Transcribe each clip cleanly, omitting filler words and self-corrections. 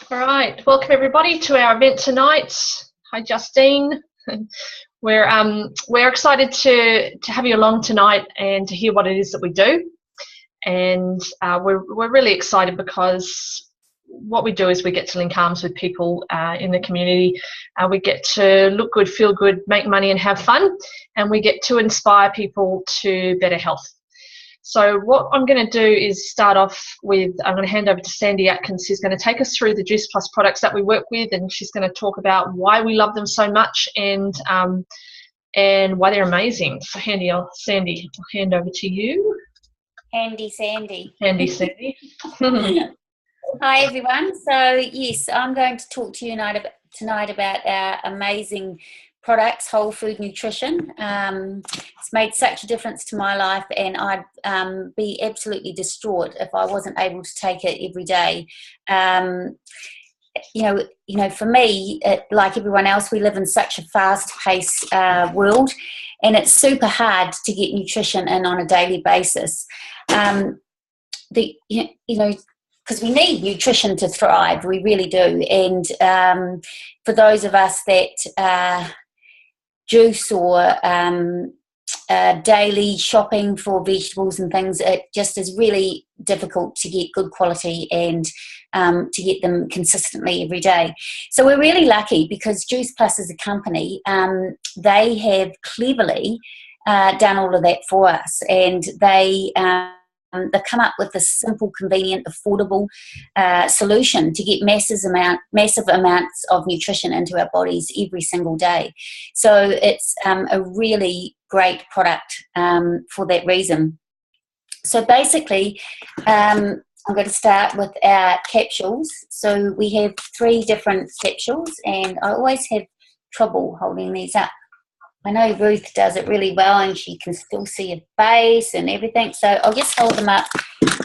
All right, welcome everybody to our event tonight. Hi, Justine. We're excited to have you along tonight and to hear what it is that we do. And we're really excited because what we do is we get to link arms with people in the community. We get to look good, feel good, make money, and have fun. And we get to inspire people to better health. So what I'm going to do is start off with, I'm going to hand over to Sandy Atkins, who's going to take us through the Juice Plus products that we work with, and she's going to talk about why we love them so much and why they're amazing. So Sandy, I'll hand over to you. Handy Sandy. Handy Sandy. Hi everyone. So yes, I'm going to talk to you tonight about our amazing products, whole food nutrition. It's made such a difference to my life, and I'd be absolutely distraught if I wasn't able to take it every day. You know, for me, like everyone else, we live in such a fast-paced world, and it's super hard to get nutrition in on a daily basis. Because we need nutrition to thrive, we really do. And for those of us that juice or daily shopping for vegetables and things, it just is really difficult to get good quality and to get them consistently every day. So we're really lucky because Juice Plus as a company, they have cleverly done all of that for us, and they've come up with a simple, convenient, affordable solution to get massive amounts of nutrition into our bodies every single day. So it's a really great product for that reason. So basically, I'm going to start with our capsules. So we have 3 different capsules, and I always have trouble holding these up. I know Ruth does it really well, and she can still see her face and everything. So I'll just hold them up.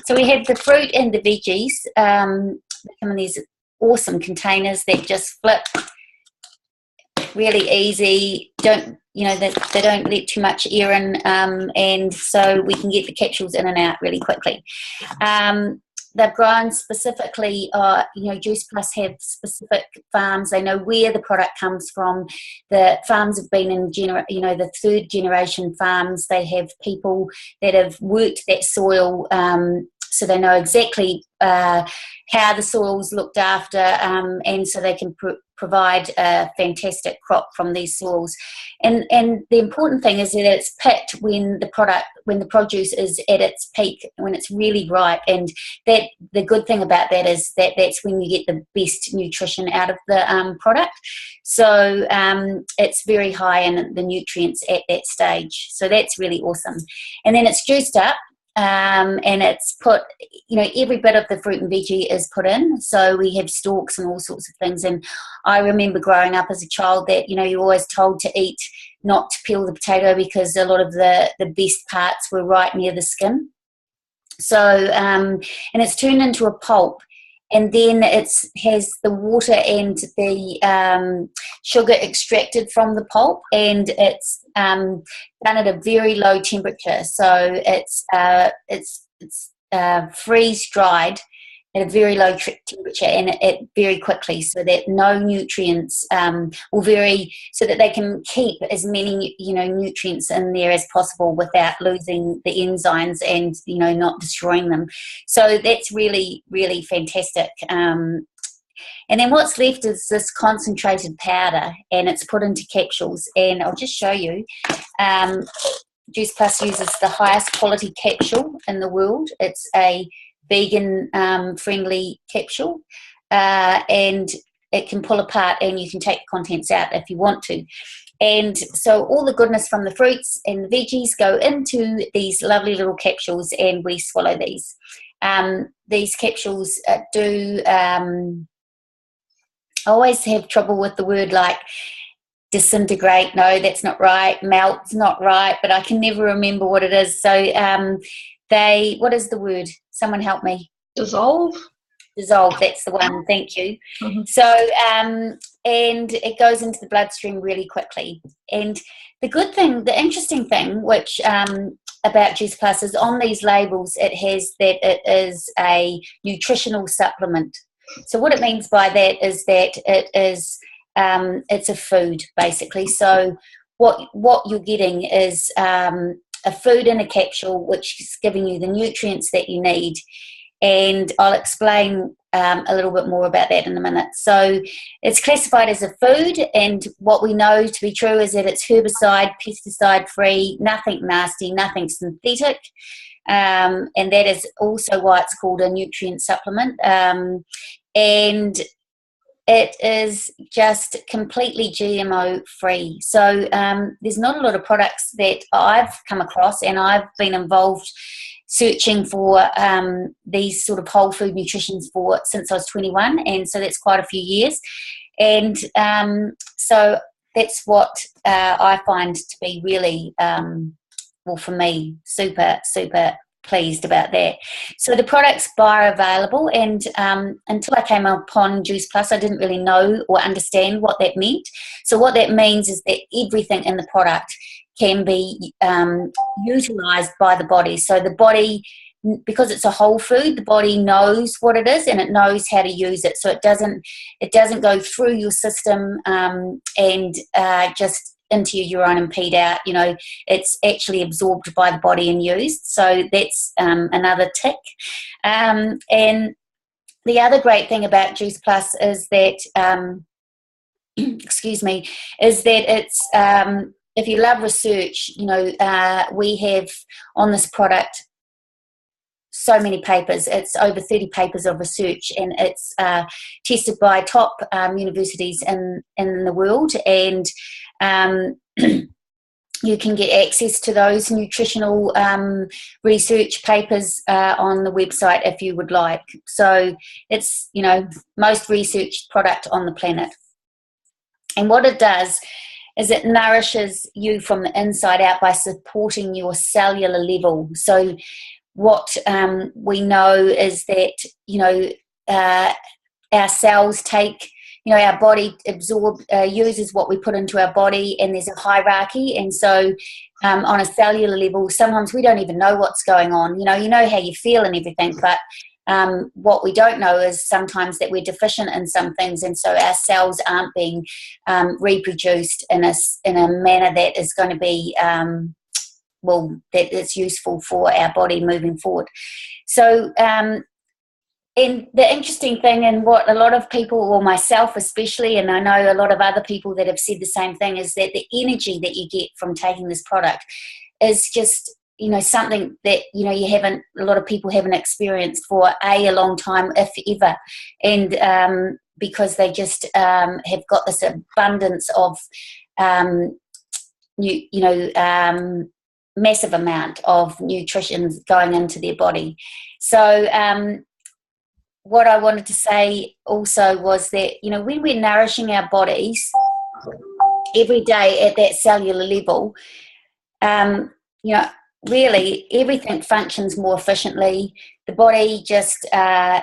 So we have the fruit and the veggies. They come in these awesome containers that just flip really easy. They don't let too much air in, and so we can get the capsules in and out really quickly. They've grown specifically, Juice Plus have specific farms. They know where the product comes from. The farms have been in, the 3rd generation farms. They have people that have worked that soil, so they know exactly how the soil's looked after, and so they can provide a fantastic crop from these soils. And the important thing is that it's picked when the produce is at its peak, when it's really ripe. And that the good thing about that is that that's when you get the best nutrition out of the product. So it's very high in the nutrients at that stage. So that's really awesome. And then it's juiced up. And it's put, every bit of the fruit and veggie is put in. So we have stalks and all sorts of things. And I remember growing up as a child that, you're always told to eat, not to peel the potato, because a lot of the best parts were right near the skin. So, and it's turned into a pulp. And then it has the water and the sugar extracted from the pulp, and it's done at a very low temperature. So it's freeze dried at a very low temperature, and it very quickly, so that no nutrients so that they can keep as many nutrients in there as possible without losing the enzymes and not destroying them. So that's really, really fantastic. And then what's left is this concentrated powder, and it's put into capsules, and I'll just show you. Juice Plus uses the highest quality capsule in the world. It's a vegan friendly capsule, and it can pull apart, and you can take the contents out if you want to. And so all the goodness from the fruits and the veggies go into these lovely little capsules, and we swallow these. These capsules I always have trouble with the word like disintegrate. No, that's not right. Melt's not right, but I can never remember what it is. So what is the word? Someone help me. Dissolve, that's the one. Thank you. Mm-hmm. So and it goes into the bloodstream really quickly. And the interesting thing, which about Juice Plus is on these labels, it has that it is a nutritional supplement. So what it means by that is that it's a food, basically. So what you're getting is a food in a capsule, which is giving you the nutrients that you need. And I'll explain a little bit more about that in a minute. So it's classified as a food, and what we know to be true is that it's herbicide, pesticide free, nothing nasty, nothing synthetic, and that is also why it's called a nutrient supplement. And it is just completely GMO free. So there's not a lot of products that I've come across, and I've been involved searching for these sort of whole food nutritions since I was 21, and so that's quite a few years. And so that's what I find to be really, well, for me, super, super pleased about that. So the product's bioavailable, and until I came upon Juice Plus, I didn't really know or understand what that meant. So what that means is that everything in the product can be utilised by the body. So the body, because it's a whole food, the body knows what it is and it knows how to use it. So it doesn't go through your system and just into your urine and peed out. You know, it's actually absorbed by the body and used. So that's another tick. And the other great thing about Juice Plus is that, excuse me, is that it's, if you love research, you know, we have on this product so many papers. It's over 30 papers of research, and it's tested by top universities in the world, and you can get access to those nutritional research papers on the website if you would like. So it's, you know, most researched product on the planet. And what it does is it nourishes you from the inside out by supporting your cellular level. So what we know is that, you know, our cells take, you know, our body uses what we put into our body, and there's a hierarchy. And so on a cellular level, sometimes we don't even know what's going on. You know how you feel and everything, but what we don't know is sometimes that we're deficient in some things, and so our cells aren't being reproduced in a manner that is going to be that is useful for our body moving forward. So and the interesting thing, and what a lot of people, or myself especially, and I know a lot of other people that have said the same thing, is that the energy that you get from taking this product is just, you know, something that, you know, a lot of people haven't experienced for a long time, if ever. And because they just have got this abundance of, massive amount of nutrition going into their body. So what I wanted to say also was that, you know, when we're nourishing our bodies every day at that cellular level, you know, really everything functions more efficiently. The body just,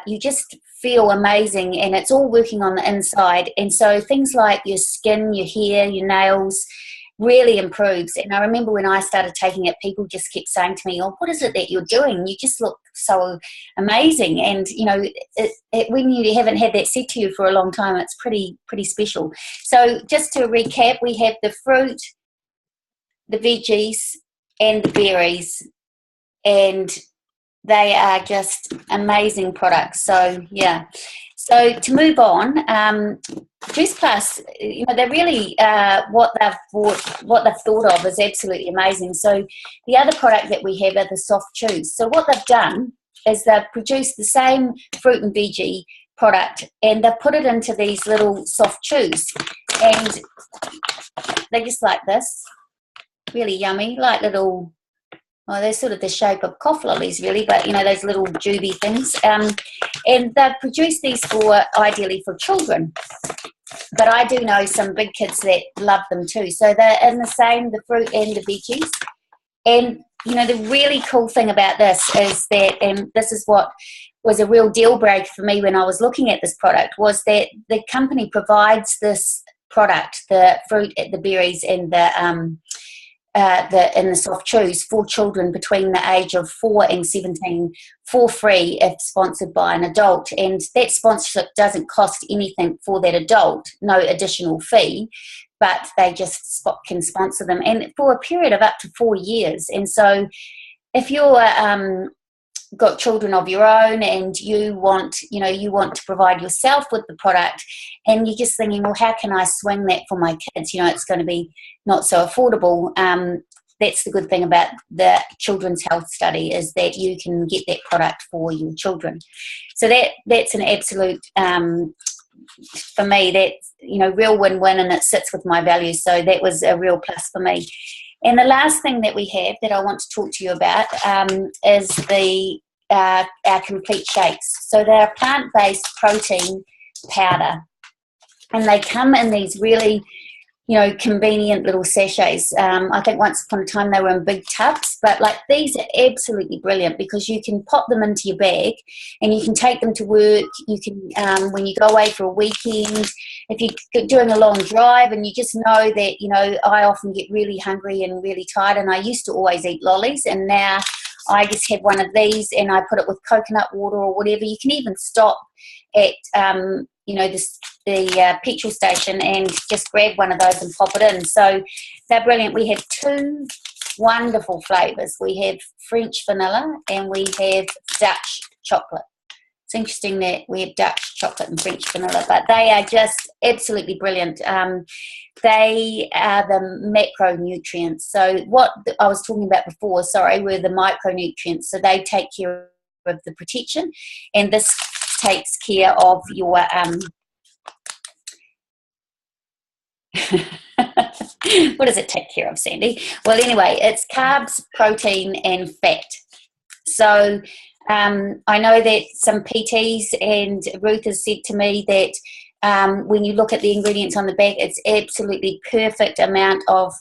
you just feel amazing, and it's all working on the inside. And so things like your skin, your hair, your nails really improves. And I remember when I started taking it, people just kept saying to me, "Oh, what is it that you're doing? You just look so amazing." And, you know, when you haven't had that said to you for a long time, it's pretty special. So just to recap, we have the fruit, the veggies, and the berries, and they are just amazing products. So yeah, so to move on, Juice Plus, you know, they're really what they've thought of is absolutely amazing. So the other product that we have are the soft chews. So what they've done is they've produced the same fruit and veggie product, and they've put it into these little soft chews, and they're just like this, really yummy, like little, well, they're sort of the shape of cough lollies really, but, you know, those little juby things. And they've produced these ideally for children. But I do know some big kids that love them too. So they're in the same, the fruit and the veggies. And, you know, the really cool thing about this is that, and this is what was a real deal breaker for me when I was looking at this product, was that the company provides this product, the fruit, the berries, and the in the soft chews for children between the age of 4 and 17 for free if sponsored by an adult. And that sponsorship doesn't cost anything for that adult, no additional fee, but they just can sponsor them, and for a period of up to 4 years. And so if you're got children of your own and you want to provide yourself with the product, and you're just thinking, well, how can I swing that for my kids? It's going to be not so affordable. That's the good thing about the children's health study, is that you can get that product for your children. So that's an absolute, for me, that's, real win-win, and it sits with my values. So that was a real plus for me. And the last thing that we have that I want to talk to you about is our complete shakes. So they're plant-based protein powder, and they come in these really, convenient little sachets. I think once upon a time they were in big tubs, but like these are absolutely brilliant because you can pop them into your bag and you can take them to work. You can, when you go away for a weekend, if you're doing a long drive and you just know that, I often get really hungry and really tired, and I used to always eat lollies, and now I just have one of these and I put it with coconut water or whatever. You can even stop at the petrol station and just grab one of those and pop it in. So they're brilliant. We have 2 wonderful flavours. We have French vanilla and we have Dutch chocolate. It's interesting that we have Dutch chocolate and French vanilla, but they are just absolutely brilliant. They are the macronutrients. So what I was talking about before, were the micronutrients. So they take care of the protection, and this takes care of your what does it take care of, Sandy? Well, anyway, it's carbs, protein, and fat. So I know that some PTs, and Ruth has said to me that when you look at the ingredients on the back, it's absolutely perfect amount of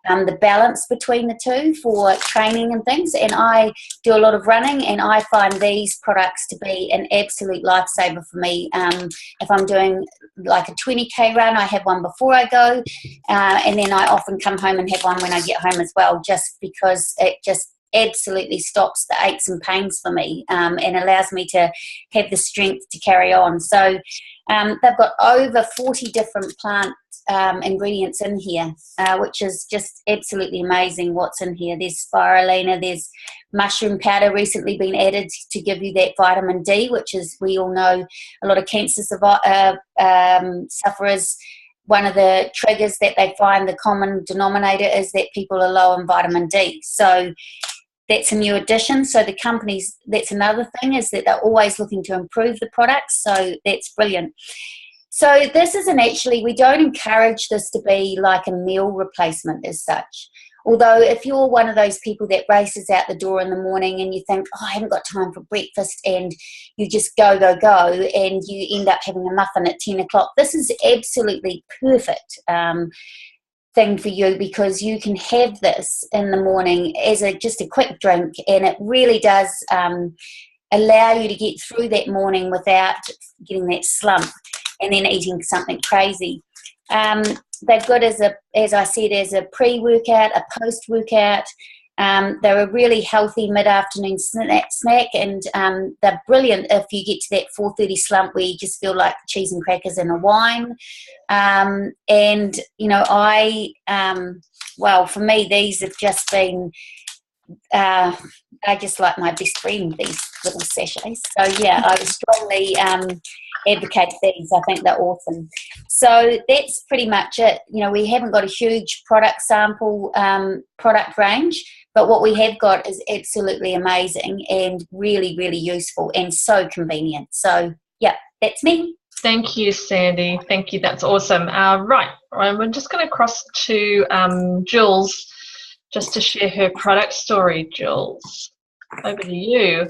the balance between the two for training and things. And I do a lot of running, and I find these products to be an absolute lifesaver for me. If I'm doing like a 20k run, I have one before I go, and then I often come home and have one when I get home as well, just because it just absolutely stops the aches and pains for me, and allows me to have the strength to carry on. So they've got over 40 different plant ingredients in here, which is just absolutely amazing what's in here. There's spirulina, there's mushroom powder recently been added to give you that vitamin D, which is, we all know, a lot of cancer sufferers, one of the triggers that they find, the common denominator, is that people are low in vitamin D. So that's a new addition. So the companies, that's another thing, is that they're always looking to improve the products. So that's brilliant. So this isn't actually, we don't encourage this to be like a meal replacement as such. Although if you're one of those people that races out the door in the morning and you think, oh, I haven't got time for breakfast, and you just go, and you end up having a muffin at 10 o'clock, this is absolutely perfect thing for you, because you can have this in the morning as just a quick drink, and it really does allow you to get through that morning without getting that slump and then eating something crazy. They're good as I said, as a pre-workout, a post-workout. They're a really healthy mid-afternoon snack, and they're brilliant if you get to that 4:30 slump where you just feel like cheese and crackers and a wine. And well, for me, these have just been, I just like my best friend, these little sachets. So yeah, I would strongly advocate these. I think they're awesome. So that's pretty much it. We haven't got a huge product sample, product range, but what we have got is absolutely amazing and really, really useful and so convenient. So yeah, that's me. Thank you, Sandy. Thank you. That's awesome. Right. We're just going to cross to Jules just to share her product story. Jules, over to you.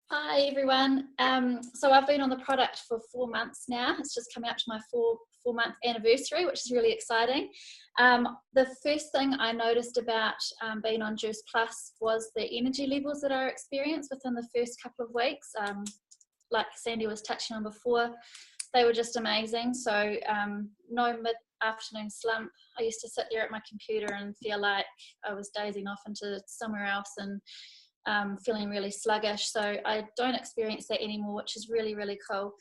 Hi everyone. So I've been on the product for 4 months now. It's just coming up to my four-month anniversary, which is really exciting. The first thing I noticed about being on Juice Plus was the energy levels that I experienced within the first couple of weeks. Like Sandy was touching on before, they were just amazing. So no afternoon slump. I used to sit there at my computer and feel like I was dazing off into somewhere else and feeling really sluggish. So I don't experience that anymore, which is really, really cool.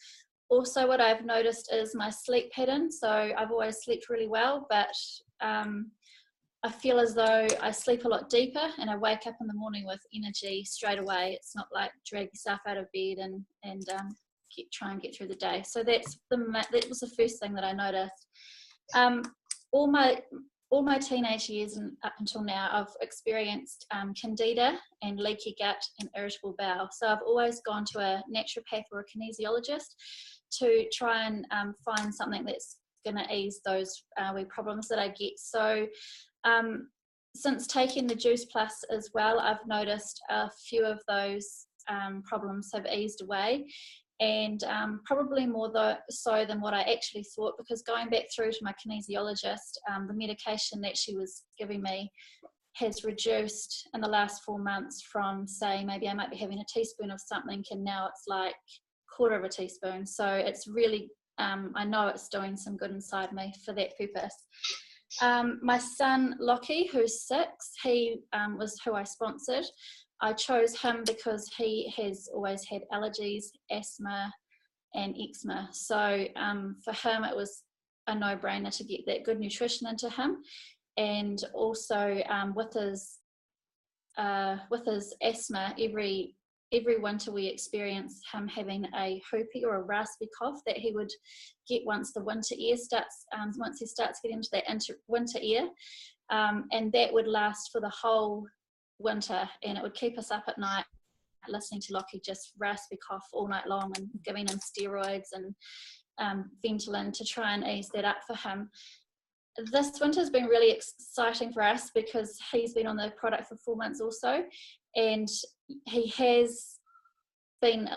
Also, what I've noticed is my sleep pattern. So I've always slept really well, but I feel as though I sleep a lot deeper and I wake up in the morning with energy straight away. It's not like drag yourself out of bed and try and get through the day. So that was the first thing that I noticed. All my teenage years and up until now, I've experienced candida and leaky gut and irritable bowel. So I've always gone to a naturopath or a kinesiologist to try and find something that's going to ease those wee problems that I get. So since taking the Juice Plus as well, I've noticed a few of those problems have eased away, and probably more so than what I actually thought, because going back through to my kinesiologist, the medication that she was giving me has reduced in the last 4 months from, say, maybe I might be having a teaspoon of something, and now it's like quarter of a teaspoon. So it's really, I know it's doing some good inside me for that purpose. My son Lockie, who's 6, he was who I sponsored. I chose him because he has always had allergies, asthma and eczema. So for him it was a no-brainer to get that good nutrition into him. And also with his asthma, every winter we experienced him having a whoopie or a raspy cough that he would get once the winter air starts, once he starts getting into that winter air, and that would last for the whole winter, and it would keep us up at night listening to Lockie just raspy cough all night long and giving him steroids and Ventolin to try and ease that up for him. This winter has been really exciting for us because he's been on the product for 4 months also, and he has been,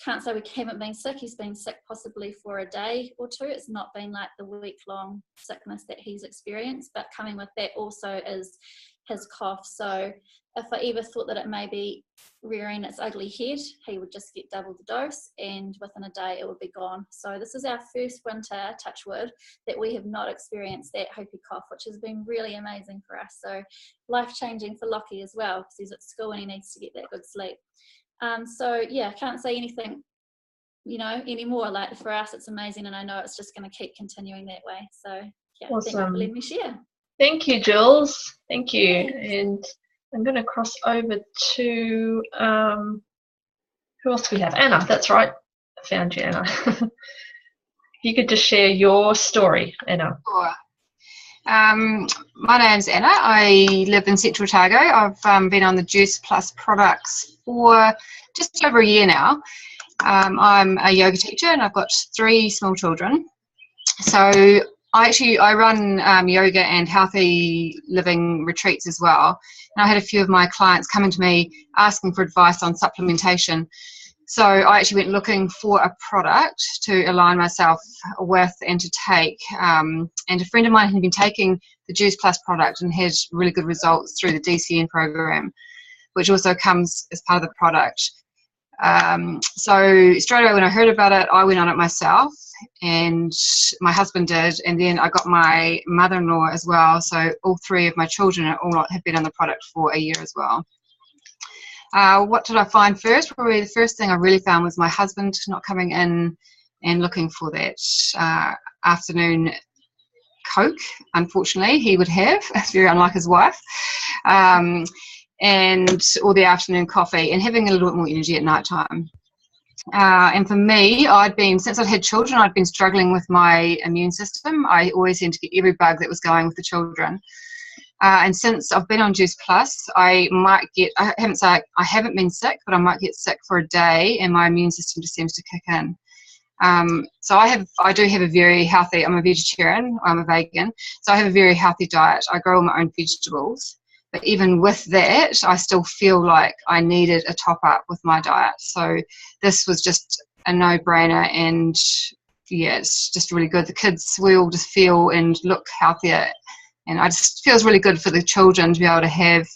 can't say we haven't been sick. He's been sick possibly for a day or two. It's not been like the week-long sickness that he's experienced, but coming with that also is his cough. So if I ever thought that it may be rearing its ugly head, he would just get double the dose, and within a day it would be gone. So this is our first winter, touch wood, that we have not experienced that whoopie cough, which has been really amazing for us. So life-changing for Lockie as well, because he's at school and he needs to get that good sleep. So yeah, I can't say anything anymore. Like, for us it's amazing, and I know it's just going to keep continuing that way. So yeah, awesome. Thank you for letting me share. Thank you, Jules. Thank you. And I'm going to cross over to who else do we have? Anna. That's right. I found you, Anna. You could just share your story, Anna. Sure. My name's Anna. I live in Central Otago. I've been on the Juice Plus products for just over a year now. I'm a yoga teacher and I've got 3 small children. So I run yoga and healthy living retreats as well. And I had a few of my clients coming to me asking for advice on supplementation. So I actually went looking for a product to align myself with and to take. And a friend of mine had been taking the Juice Plus product and had really good results through the DCN program, which also comes as part of the product. So straight away when I heard about it, I went on it myself, and my husband did, and then I got my mother-in-law as well. So all 3 of my children have been on the product for a year as well. What did I find first? Probably the first thing I really found was my husband not coming in and looking for that afternoon Coke. Unfortunately, he would have. It's very unlike his wife. Or the afternoon coffee, and having a little bit more energy at night time. And for me, since I'd had children, I'd been struggling with my immune system. I always seemed to get every bug that was going with the children. And since I've been on Juice Plus, I haven't been sick, but I might get sick for a day and my immune system just seems to kick in. So I do have a very healthy, I'm a vegetarian, I'm a vegan, so I have a very healthy diet. I grow all my own vegetables. But even with that, I still feel like I needed a top up with my diet. So this was just a no-brainer, and yeah, it's just really good. The kids, we all just feel and look healthier, and it just feels really good for the children to be able to have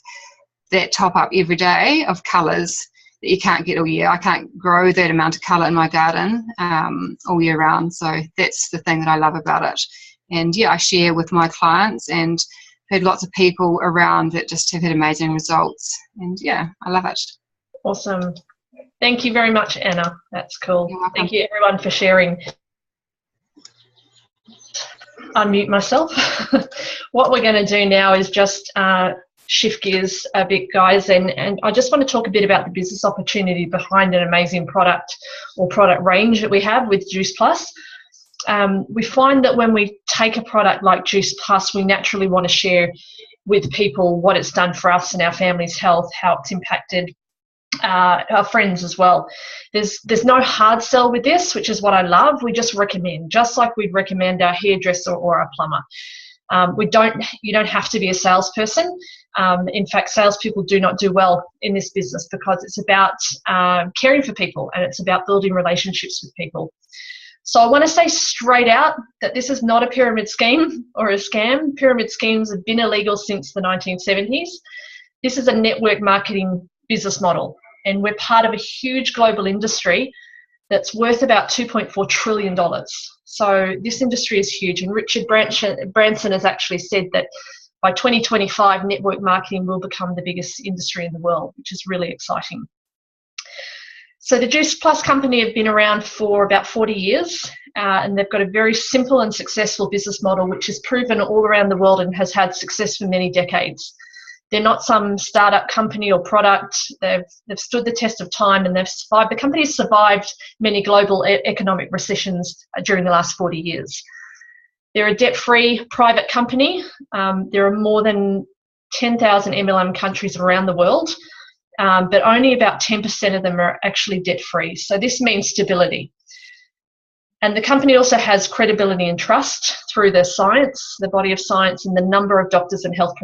that top up every day of colours that you can't get all year. I can't grow that amount of colour in my garden all year round, so that's the thing that I love about it. And yeah, I share with my clients, and heard lots of people around that just have had amazing results. And yeah, I love it. Awesome. Thank you very much, Anna. That's cool. You're welcome. Thank you everyone for sharing. Unmute myself. What we're going to do now is just shift gears a bit, guys, and I just want to talk a bit about the business opportunity behind an amazing product or product range that we have with Juice Plus. We find that when we take a product like Juice Plus, we naturally want to share with people what it's done for us and our family's health, how it's impacted our friends as well. There's no hard sell with this, which is what I love. We just recommend, just like we'd recommend our hairdresser or our plumber. You don't have to be a salesperson. In fact, salespeople do not do well in this business because it's about caring for people, and it's about building relationships with people. So I want to say straight out that this is not a pyramid scheme or a scam. Pyramid schemes have been illegal since the 1970s. This is a network marketing business model, and we're part of a huge global industry that's worth about $2.4 trillion. So this industry is huge, and Richard Branson has actually said that by 2025, network marketing will become the biggest industry in the world, which is really exciting. So the Juice Plus company have been around for about 40 years, and they've got a very simple and successful business model, which is proven all around the world and has had success for many decades. They're not some startup company or product. They've stood the test of time, and they've survived. The company's survived many global economic recessions during the last 40 years. They're a debt-free private company. There are more than 10,000 MLM countries around the world, but only about 10% of them are actually debt-free. So this means stability. And the company also has credibility and trust through the science, the body of science, and the number of doctors and health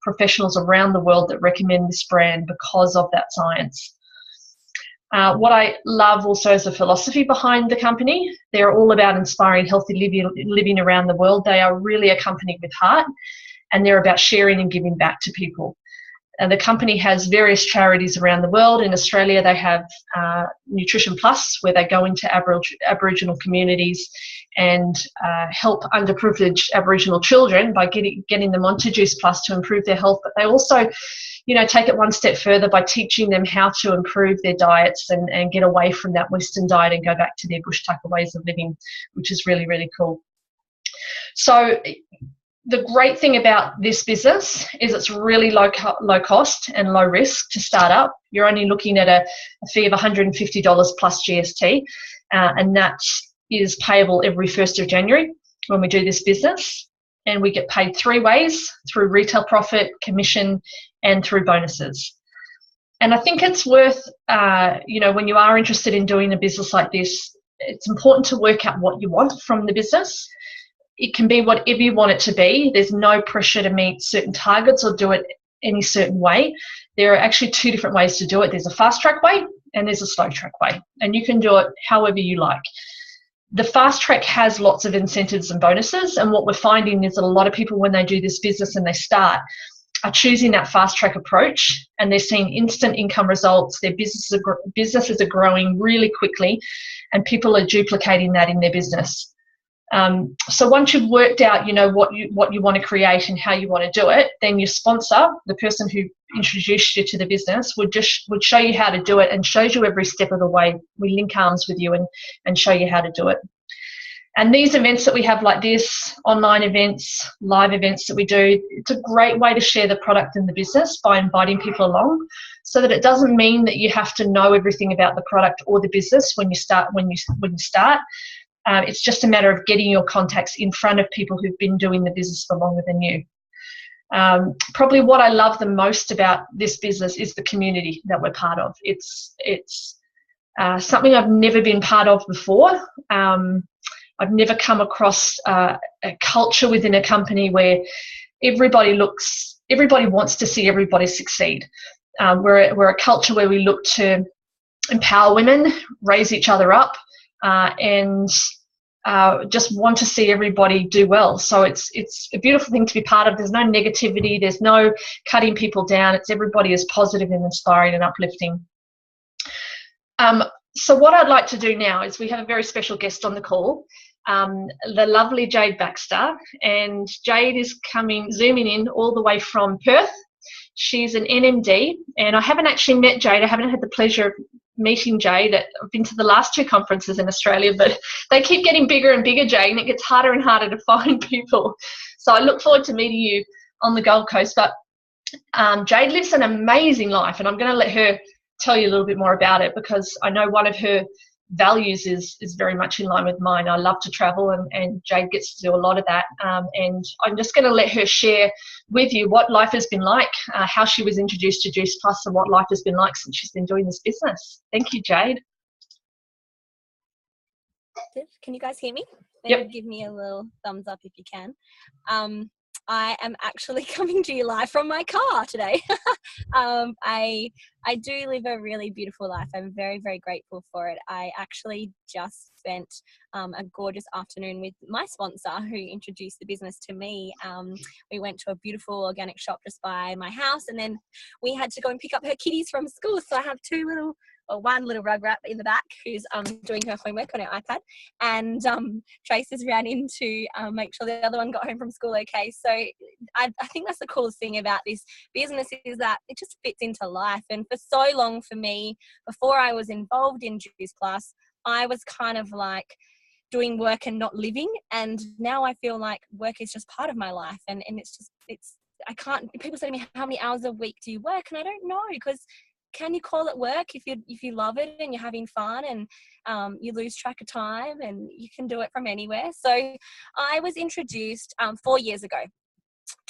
professionals around the world that recommend this brand because of that science. What I love also is the philosophy behind the company. They're all about inspiring healthy living around the world. They are really a company with heart, and they're about sharing and giving back to people. The company has various charities around the world. In Australia, they have Nutrition Plus, where they go into Aboriginal communities and help underprivileged Aboriginal children by getting them onto Juice Plus to improve their health. But they also, take it one step further by teaching them how to improve their diets and get away from that Western diet and go back to their bush tucker ways of living, which is really, really cool. So the great thing about this business is it's really low cost and low risk to start up. You're only looking at a fee of $150 plus GST, and that is payable every 1st of January when we do this business. And we get paid 3 ways: through retail profit, commission, and through bonuses. And I think it's worth, when you are interested in doing a business like this, it's important to work out what you want from the business. It can be whatever you want it to be. There's no pressure to meet certain targets or do it any certain way. There are actually 2 different ways to do it. There's a fast track way and there's a slow track way, and you can do it however you like. The fast track has lots of incentives and bonuses, and what we're finding is that a lot of people, when they do this business and they start, are choosing that fast track approach, and they're seeing instant income results. Their businesses are growing really quickly, and people are duplicating that in their business. So once you've worked out, what you want to create and how you want to do it, then your sponsor, the person who introduced you to the business, would show you how to do it and shows you every step of the way. We link arms with you and show you how to do it. And these events that we have like this, online events, live events that we do, it's a great way to share the product and the business by inviting people along, so that it doesn't mean that you have to know everything about the product or the business when you start. It's just a matter of getting your contacts in front of people who've been doing the business for longer than you. Probably what I love the most about this business is the community that we're part of. It's something I've never been part of before. I've never come across a culture within a company where everybody wants to see everybody succeed. We're a culture where we look to empower women, raise each other up, and just want to see everybody do well. So it's a beautiful thing to be part of. There's no negativity. There's no cutting people down. It's everybody is positive and inspiring and uplifting. So what I'd like to do now is we have a very special guest on the call. the lovely Jade Baxter. And Jade is zooming in all the way from Perth. She's an NMD, and I haven't actually met Jade. I haven't had the pleasure of meeting Jade. I've been to the last 2 conferences in Australia, but they keep getting bigger and bigger, Jade, and it gets harder and harder to find people. So I look forward to meeting you on the Gold Coast. But Jade lives an amazing life, and I'm going to let her tell you a little bit more about it, because I know one of her values is very much in line with mine. I love to travel, and Jade gets to do a lot of that. And I'm just going to let her share with you what life has been like, how she was introduced to Juice Plus, and what life has been like since she's been doing this business. Thank you, Jade. Can you guys hear me? Maybe Yep. Give me a little thumbs up if you can. I am actually coming to you live from my car today. I do live a really beautiful life. I'm very, very grateful for it. I actually just spent a gorgeous afternoon with my sponsor who introduced the business to me. We went to a beautiful organic shop just by my house, and then we had to go and pick up her kiddies from school. So I have one little rug rat in the back who's doing her homework on her iPad, and Trace has ran in to make sure the other one got home from school okay. So I think that's the coolest thing about this business, is that it just fits into life. And for so long for me, before I was involved in Juice Plus, I was kind of like doing work and not living, and now I feel like work is just part of my life, and I can't. People say to me, how many hours a week do you work? And I don't know, because can you call it work if you love it and you're having fun, and you lose track of time, and you can do it from anywhere? So I was introduced 4 years ago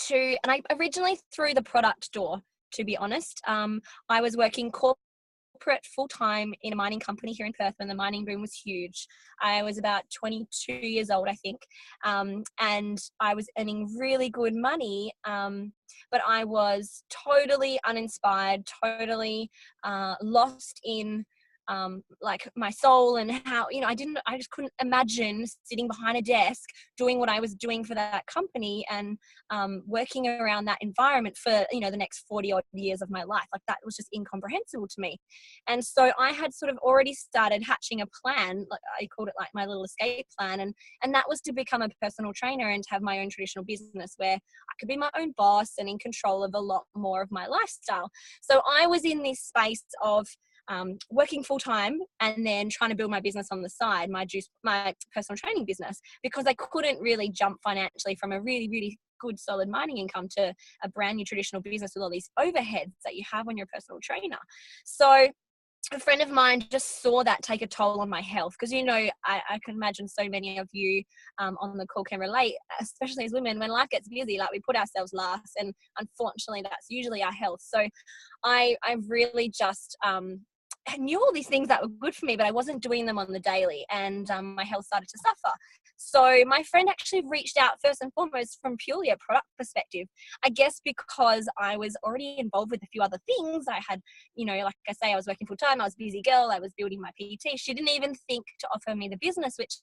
and I originally through the product door, to be honest. I was working corporate full-time in a mining company here in Perth when the mining boom was huge. I was about 22 years old, I think, and I was earning really good money, but I was totally uninspired, totally lost in like my soul, and how, I just couldn't imagine sitting behind a desk doing what I was doing for that company, and working around that environment for the next 40 odd years of my life. Like, that was just incomprehensible to me. And so I had sort of already started hatching a plan, like I called it like my little escape plan, and that was to become a personal trainer and to have my own traditional business where I could be my own boss and in control of a lot more of my lifestyle. So I was in this space of working full time and then trying to build my business on the side, my personal training business, because I couldn't really jump financially from a really, really good solid mining income to a brand new traditional business with all these overheads that you have when you're a personal trainer. So a friend of mine just saw that take a toll on my health, because I can imagine so many of you on the call can relate, especially as women. When life gets busy, like, we put ourselves last, and unfortunately that's usually our health. So I really just I knew all these things that were good for me, but I wasn't doing them on the daily, and my health started to suffer. So my friend actually reached out first and foremost from purely a product perspective. I guess because I was already involved with a few other things. I had, like I say, I was working full time. I was a busy girl. I was building my PT. She didn't even think to offer me the business, which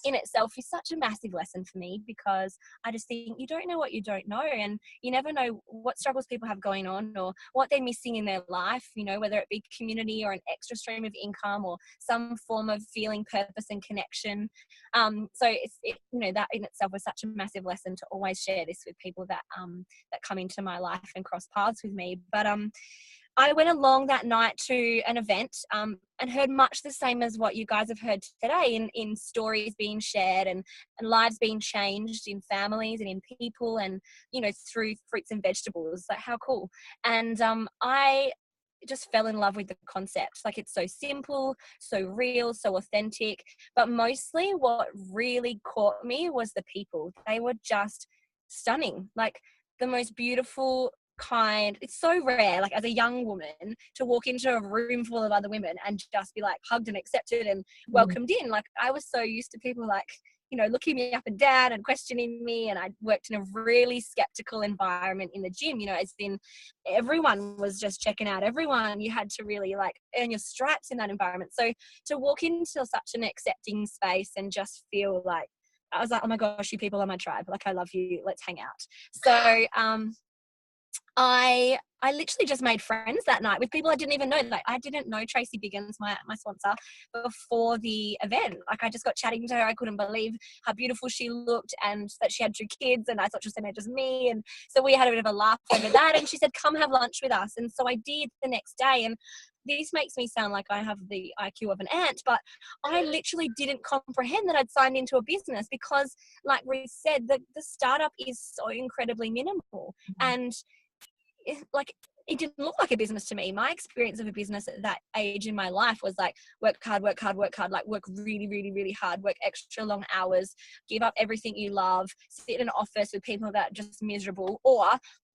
in itself is such a massive lesson for me, because I just think you don't know what you don't know, and you never know what struggles people have going on or what they're missing in their life, whether it be community or an extra stream of income or some form of feeling purpose and connection. So that in itself was such a massive lesson to always share this with people that come into my life and cross paths with me. But I went along that night to an event and heard much the same as what you guys have heard today, in stories being shared and lives being changed in families and in people, and through fruits and vegetables. Like, how cool. And I just fell in love with the concept. Like, it's so simple, so real, so authentic, but mostly what really caught me was the people. They were just stunning, like the most beautiful, kind. It's so rare, like, as a young woman, to walk into a room full of other women and just be like hugged and accepted and welcomed in. Like, I was so used to people like looking me up and down and questioning me. And I worked in a really skeptical environment in the gym, as in everyone was just checking out everyone. You had to really like earn your stripes in that environment. So to walk into such an accepting space and just feel like, I was like, oh my gosh, you people are my tribe. Like, I love you. Let's hang out. So, I literally just made friends that night with people I didn't even know. Like, I didn't know Tracy Biggins, my sponsor, before the event. Like, I just got chatting to her. I couldn't believe how beautiful she looked and that she had 2 kids, and I thought she was saying just me. And so we had a bit of a laugh over that, and she said, come have lunch with us. And so I did the next day. And this makes me sound like I have the IQ of an ant, but I literally didn't comprehend that I'd signed into a business because, like we said, the startup is so incredibly minimal. And it didn't look like a business to me. My experience of a business at that age in my life was like work hard, like work really, really, really hard, work extra long hours, give up everything you love, sit in an office with people that are just miserable, or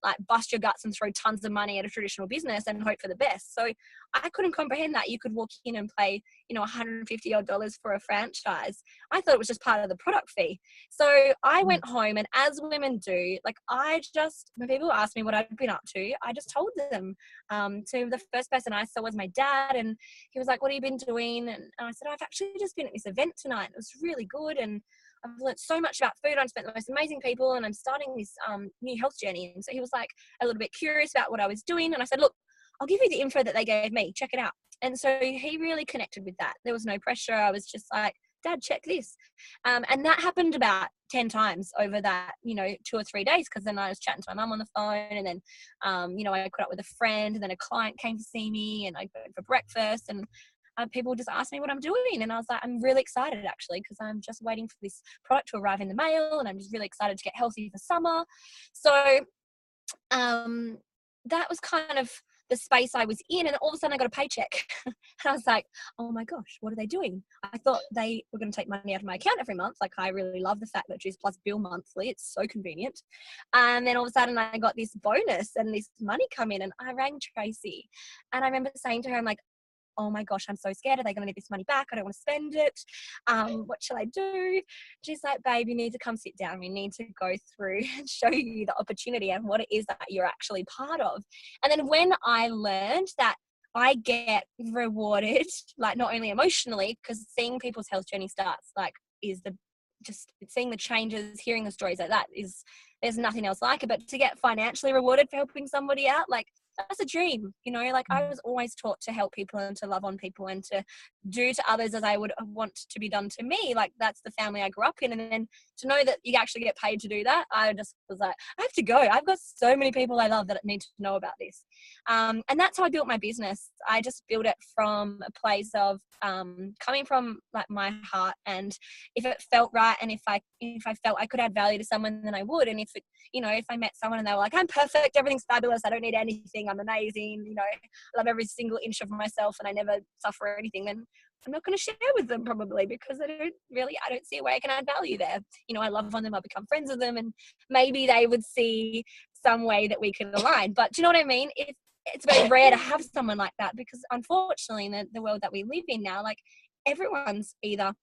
like bust your guts and throw tons of money at a traditional business and hope for the best. So I couldn't comprehend that you could walk in and pay, $150 odd for a franchise. I thought it was just part of the product fee. So I went home, and as women do, like when people asked me what I'd been up to, I just told them. So the first person I saw was my dad, and he was like, what have you been doing? And I said, I've actually just been at this event tonight. It was really good, and I've learned so much about food. I've met the most amazing people, and I'm starting this new health journey. And so he was like a little bit curious about what I was doing. And I said, look, I'll give you the info that they gave me. Check it out. And so he really connected with that. There was no pressure. I was just like, Dad, check this. And that happened about 10 times over that, 2 or 3 days. Because then I was chatting to my mum on the phone, and then, I caught up with a friend, and then a client came to see me, and I went for breakfast, and people just asked me what I'm doing. And I was like, I'm really excited actually, because I'm just waiting for this product to arrive in the mail, and I'm just really excited to get healthy for summer. So that was kind of the space I was in, and all of a sudden I got a paycheck. And I was like, oh my gosh, what are they doing? I thought they were going to take money out of my account every month. Like, I really love the fact that Juice Plus bill monthly. It's so convenient. And then all of a sudden I got this bonus and this money come in, and I rang Tracy, and I remember saying to her, I'm like, oh my gosh, I'm so scared. Are they going to need this money back? I don't want to spend it. What shall I do? She's like, babe, you need to come sit down. We need to go through and show you the opportunity and what it is that you're actually part of. And then when I learned that I get rewarded, like not only emotionally, because seeing people's health journey starts, like, is just seeing the changes, hearing the stories like that there's nothing else like it. But to get financially rewarded for helping somebody out, like, that's a dream, like I was always taught to help people and to love on people and to do to others as I would want to be done to me. Like, that's the family I grew up in. And then to know that you actually get paid to do that, I just was like, I have to go. I've got so many people I love that need to know about this. And that's how I built my business. I just built it from a place of coming from like my heart, and if it felt right, and if I felt I could add value to someone, then I would. And if it, if I met someone and they were like, I'm perfect, everything's fabulous, I don't need anything, I'm amazing, I love every single inch of myself and I never suffer anything, then I'm not going to share with them probably, because I don't see a way I can add value there. I love on them, I become friends with them, and maybe they would see some way that we could align. But do you know what I mean? It's very rare to have someone like that, because unfortunately in the world that we live in now, like, everyone's either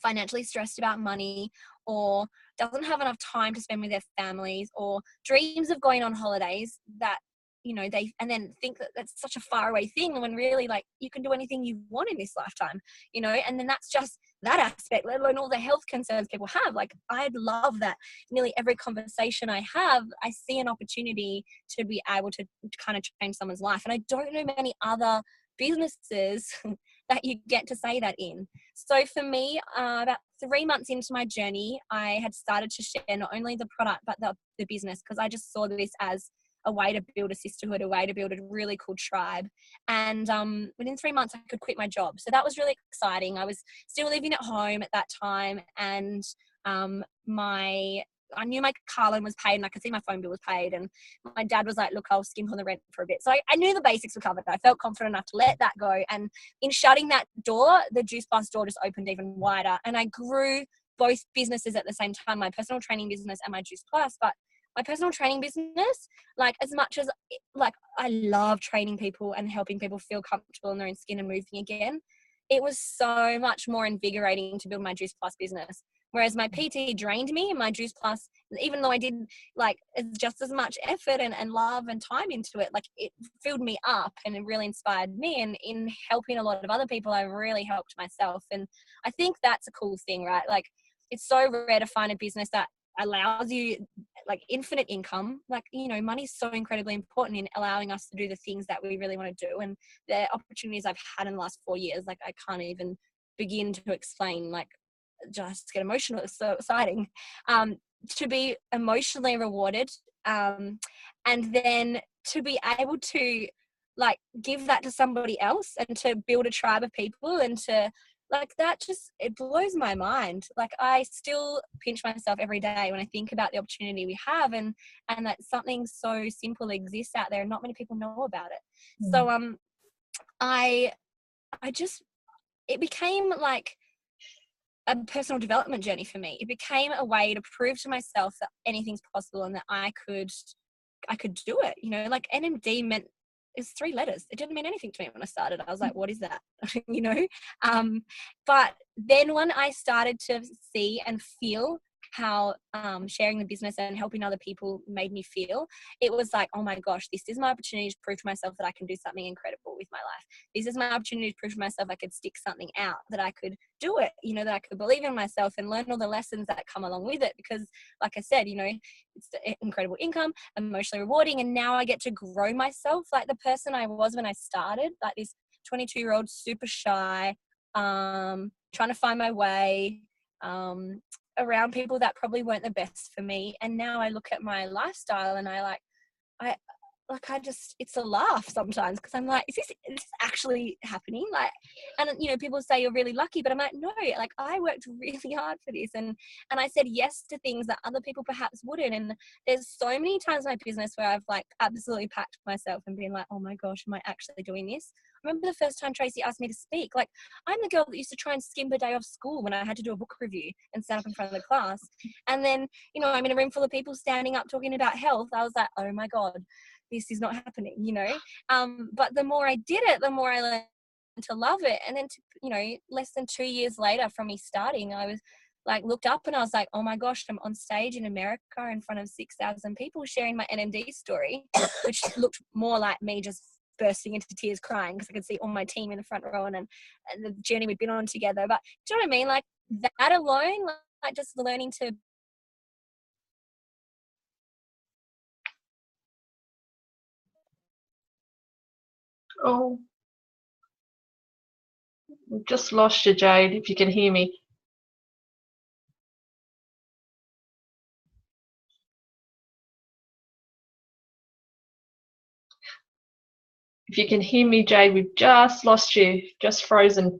financially stressed about money, or doesn't have enough time to spend with their families, or dreams of going on holidays that they and then think that that's such a far away thing, when really, like, you can do anything you want in this lifetime, and then that's just that aspect, let alone all the health concerns people have. Like, I'd love that nearly every conversation I have, I see an opportunity to be able to kind of change someone's life. And I don't know many other businesses that you get to say that in. So for me, about 3 months into my journey, I had started to share not only the product but the business, because I just saw this as a way to build a sisterhood, a way to build a really cool tribe. And within 3 months, I could quit my job. So that was really exciting. I was still living at home at that time, and I knew my car loan was paid, and I could see my phone bill was paid, and my dad was like, look, I'll skimp on the rent for a bit. So I knew the basics were covered. I felt confident enough to let that go. And in shutting that door, the Juice Plus door just opened even wider. And I grew both businesses at the same time, my personal training business and my Juice Plus. But my personal training business, like, as much as, like, I love training people and helping people feel comfortable in their own skin and moving again, it was so much more invigorating to build my Juice Plus business. Whereas my PT drained me, and my Juice Plus, even though I did, like, just as much effort and love and time into it, like, it filled me up and it really inspired me. And in helping a lot of other people, I really helped myself. And I think that's a cool thing, right? Like, it's so rare to find a business that allows you, like infinite income. Like, you know, money is so incredibly important in allowing us to do the things that we really want to do. And the opportunities I've had in the last 4 years, like I can't even begin to explain, like just get emotional. It's so exciting to be emotionally rewarded, and then to be able to like give that to somebody else and to build a tribe of people, and to like that, just it blows my mind. Like I still pinch myself every day when I think about the opportunity we have, and that something so simple exists out there and not many people know about it. So I just, it became like a personal development journey for me. It became a way to prove to myself that anything's possible and that I could do it. You know, like NMD meant, it's 3 letters. It didn't mean anything to me when I started. I was like, what is that? You know? But then when I started to see and feel how sharing the business and helping other people made me feel, it was like, oh my gosh, this is my opportunity to prove to myself that I can do something incredible with my life. This is my opportunity to prove to myself I could stick something out, that I could do it, you know, that I could believe in myself and learn all the lessons that come along with it. Because like I said, you know, it's incredible income, emotionally rewarding, and now I get to grow myself. Like the person I was when I started, like this 22-year-old, super shy, trying to find my way, around people that probably weren't the best for me. And now I look at my lifestyle and I just, it's a laugh sometimes, because I'm like, is this actually happening? Like, and you know, people say you're really lucky, but I'm like, no, like I worked really hard for this, and I said yes to things that other people perhaps wouldn't. And there's so many times in my business where I've like absolutely packed myself and been like, oh my gosh, am I actually doing this? I remember the first time Tracy asked me to speak. Like, I'm the girl that used to try and skimp a day off school when I had to do a book review and stand up in front of the class. And then, you know, I'm in a room full of people standing up talking about health. I was like, oh my God, this is not happening, you know. But the more I did it, the more I learned to love it. And then, you know, less than 2 years later from me starting, I was like, looked up and I was like, oh my gosh, I'm on stage in America in front of 6,000 people sharing my NMD story, which looked more like me just bursting into tears crying because I could see all my team in the front row and the journey we'd been on together. But do you know what I mean? Like that alone, like just learning to. Oh, we've just lost you, Jade, if you can hear me. If you can hear me, Jade, we've just lost you, just frozen.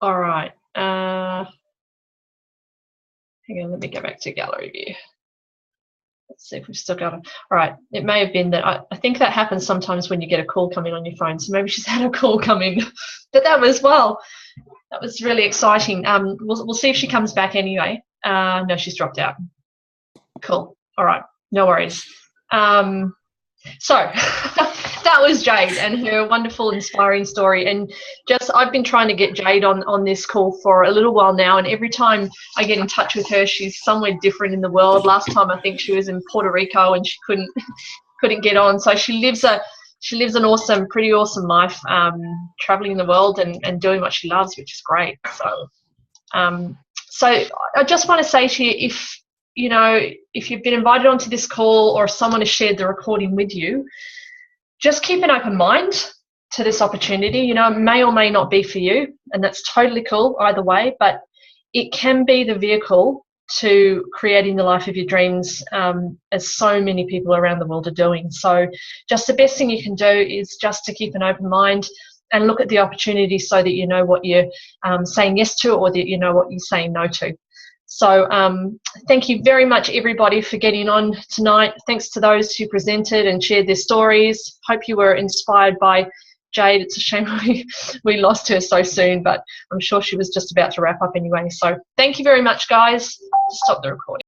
All right. Hang on, let me go back to gallery view. Let's see if we've still got it. All right. It may have been that I think that happens sometimes when you get a call come in on your phone. So maybe she's had a call come in. But that was, well, that was really exciting. We'll see if she comes back anyway. No, she's dropped out. Cool. All right. No worries. So that was Jade and her wonderful, inspiring story. And just, I've been trying to get Jade on this call for a little while now, and every time I get in touch with her, she's somewhere different in the world. Last time I think she was in Puerto Rico and she couldn't get on. So she lives an awesome, pretty awesome life, traveling the world and doing what she loves, which is great. So I just want to say to you, if you've been invited onto this call or someone has shared the recording with you, just keep an open mind to this opportunity. You know, it may or may not be for you, and that's totally cool either way, but it can be the vehicle to creating the life of your dreams, as so many people around the world are doing. So just the best thing you can do is just to keep an open mind and look at the opportunity so that you know what you're saying yes to, or that you know what you're saying no to. So thank you very much, everybody, for getting on tonight. Thanks to those who presented and shared their stories. Hope you were inspired by Jade. It's a shame we lost her so soon, but I'm sure she was just about to wrap up anyway. So thank you very much, guys. Stop the recording.